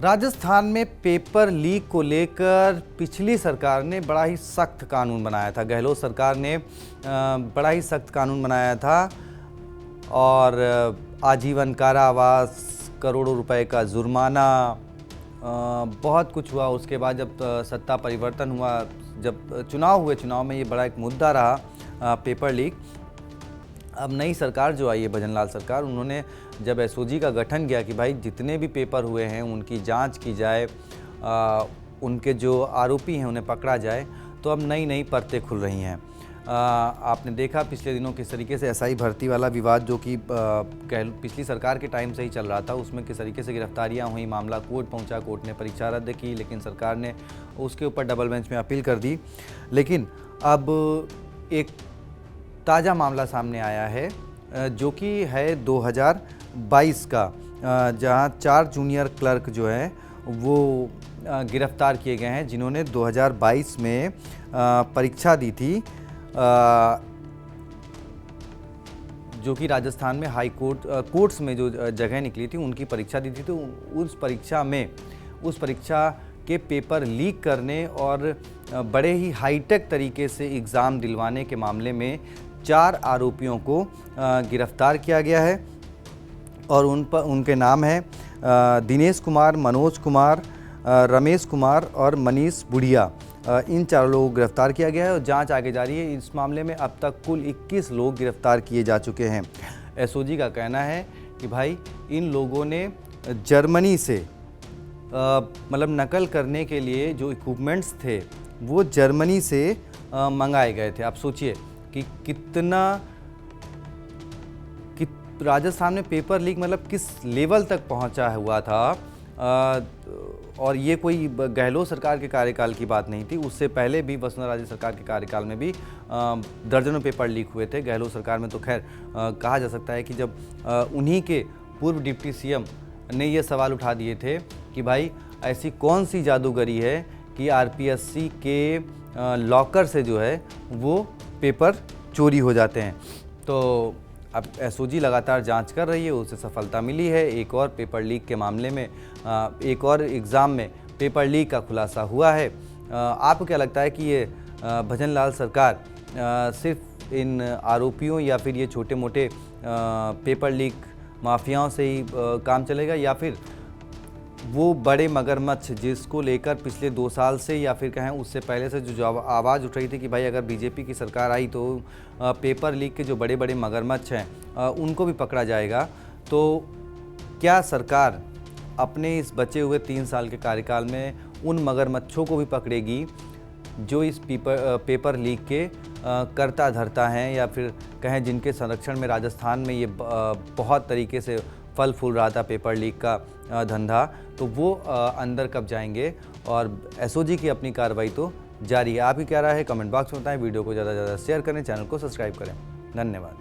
राजस्थान में paper leak को लेकर पिछली सरकार ने बड़ा ही सख्त कानून बनाया था। गहलोत सरकार ने बड़ा ही सख्त कानून बनाया था और आजीवन कारावास, करोड़ों रुपए का जुर्माना, बहुत कुछ हुआ। उसके बाद जब सत्ता परिवर्तन हुआ, जब चुनाव हुए, चुनाव में ये बड़ा एक मुद्दा रहा पेपर लीक। अब नई सरकार जो आई है, भजनलाल सरकार, उन्होंने जब एसओजी का गठन किया कि भाई जितने भी पेपर हुए हैं उनकी जांच की जाए, उनके जो आरोपी हैं उन्हें पकड़ा जाए, तो अब नई नई परतें खुल रही हैं। आपने देखा पिछले दिनों किस तरीके से एसआई भर्ती वाला विवाद जो कि पिछली सरकार के टाइम से ही चल रहा था, उसमें किस तरीके से गिरफ्तारियां हुई, मामला कोर्ट पहुंचा, कोर्ट ने परीक्षा रद्द की, लेकिन सरकार ने उसके ऊपर डबल बेंच में अपील कर दी। लेकिन अब एक ताज़ा मामला सामने आया है जो कि है 2022 का, जहां 4 जूनियर क्लर्क जो हैं वो गिरफ्तार किए गए हैं, जिन्होंने 2022 में परीक्षा दी थी, जो कि राजस्थान में हाई कोर्ट्स में जो जगह निकली थी उनकी परीक्षा दी थी। तो उस परीक्षा के पेपर लीक करने और बड़े ही हाईटेक तरीके से एग्ज़ाम दिलवाने के मामले में 4 आरोपियों को गिरफ्तार किया गया है और उनके नाम हैं दिनेश कुमार, मनोज कुमार, रमेश कुमार और मनीष बुढ़िया। इन 4 लोगों को गिरफ्तार किया गया है और जांच आगे जारी है। इस मामले में अब तक कुल 21 लोग गिरफ्तार किए जा चुके हैं। एसओजी का कहना है कि भाई इन लोगों ने जर्मनी से मतलब नकल करने के लिए जो इक्विपमेंट्स थे वो जर्मनी से मंगाए गए थे। आप सोचिए कि राजस्थान में पेपर लीक मतलब किस लेवल तक पहुंचा हुआ था। और ये कोई गहलोत सरकार के कार्यकाल की बात नहीं थी, उससे पहले भी वसुंधरा राजे सरकार के कार्यकाल में भी दर्जनों पेपर लीक हुए थे। गहलोत सरकार में तो खैर कहा जा सकता है कि जब उन्हीं के पूर्व डिप्टी सीएम ने ये सवाल उठा दिए थे कि भाई ऐसी कौन सी जादूगरी है कि आरपीएससी के लॉकर से जो है वो पेपर चोरी हो जाते हैं। तो अब एसओजी लगातार जांच कर रही है, उसे सफलता मिली है। एक और पेपर लीक के मामले में एक और एग्ज़ाम में पेपर लीक का खुलासा हुआ है। आपको क्या लगता है कि ये भजनलाल सरकार सिर्फ इन आरोपियों या फिर ये छोटे मोटे पेपर लीक माफियाओं से ही काम चलेगा, या फिर वो बड़े मगरमच्छ जिसको लेकर पिछले 2 साल से या फिर कहें उससे पहले से जो आवाज़ उठ रही थी कि भाई अगर बीजेपी की सरकार आई तो पेपर लीक के जो बड़े बड़े मगरमच्छ हैं उनको भी पकड़ा जाएगा। तो क्या सरकार अपने इस बचे हुए 3 साल के कार्यकाल में उन मगरमच्छों को भी पकड़ेगी जो इस पेपर लीक के करता धरता हैं, या फिर कहें जिनके संरक्षण में राजस्थान में ये बहुत तरीके से फल फूल रहा था पेपर लीक का धंधा, तो वो अंदर कब जाएंगे? और एसओजी की अपनी कार्रवाई तो जारी है। आपकी क्या राय है? कमेंट बॉक्स में बताएं। वीडियो को ज़्यादा से ज़्यादा शेयर करें, चैनल को सब्सक्राइब करें। धन्यवाद।